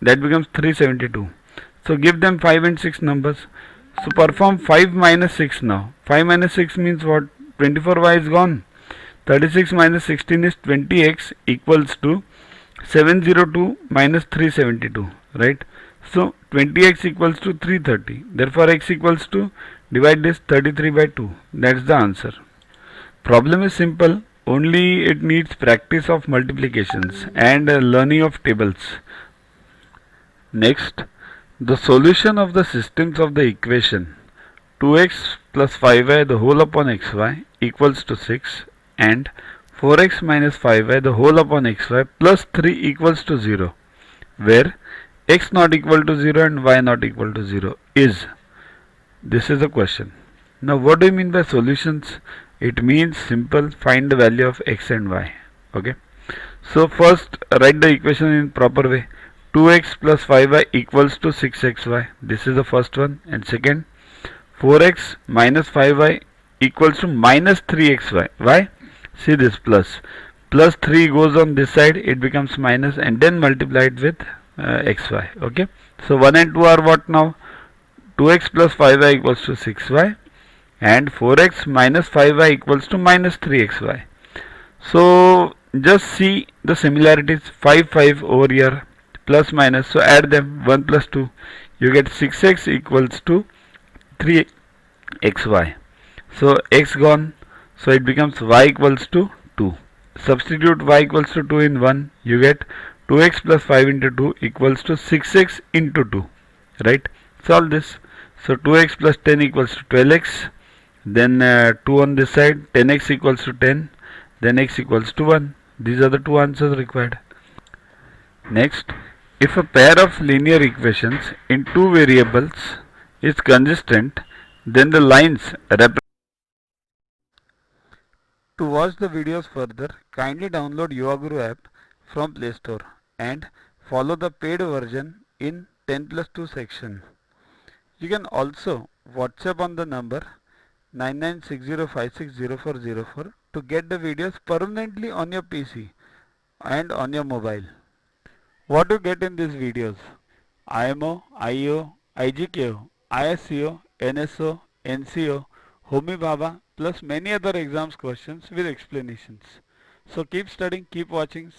that becomes 372. So give them 5 and 6 numbers. So perform 5 minus 6 now. 5 minus 6 means what? 24y is gone. 36 minus 16 is 20x equals to 702 minus 372, right? So 20x equals to 330. Therefore x equals to, divide this 33 by 2. That's the answer. Problem is simple, only it needs practice of multiplications and learning of tables. Next, the solution of the systems of the equation 2x plus 5y the whole upon xy equals to 6 and 4x minus 5y the whole upon xy plus 3 equals to 0, where x not equal to 0 and y not equal to 0 is. This is the question. Now what do you mean by solutions? It means simple, find the value of x and y. Okay. So first write the equation in proper way. 2x plus 5y equals to 6xy. This is the first one. And second, 4x minus 5y equals to minus 3xy. Why? See this plus. Plus 3 goes on this side, it becomes minus, and then multiplied with xy. Okay. So 1 and 2 are what now? 2x plus 5y equals to 6y and 4x minus 5y equals to minus 3xy. So just see the similarities. 5 over here, plus minus, so add them. 1 plus 2, you get 6x equals to 3xy. So x gone, so it becomes y equals to 2. Substitute y equals to 2 in 1, you get 2x plus 5 into 2 equals to 6x into 2, right? Solve this. So 2x plus 10 equals to 12x, then 2 on this side, 10x equals to 10, then x equals to 1. These are the two answers required. Next, if a pair of linear equations in two variables is consistent, then the lines represent. To watch the videos further, kindly download Yogaguru app from Play Store and follow the paid version in 10+2 section. You can also WhatsApp on the number 9960560404 to get the videos permanently on your PC and on your mobile. What you get in these videos? IMO, IO, IGKO, ISCO, NSO, NCO, Homi Bhabha plus many other exams questions with explanations. So keep studying, keep watching.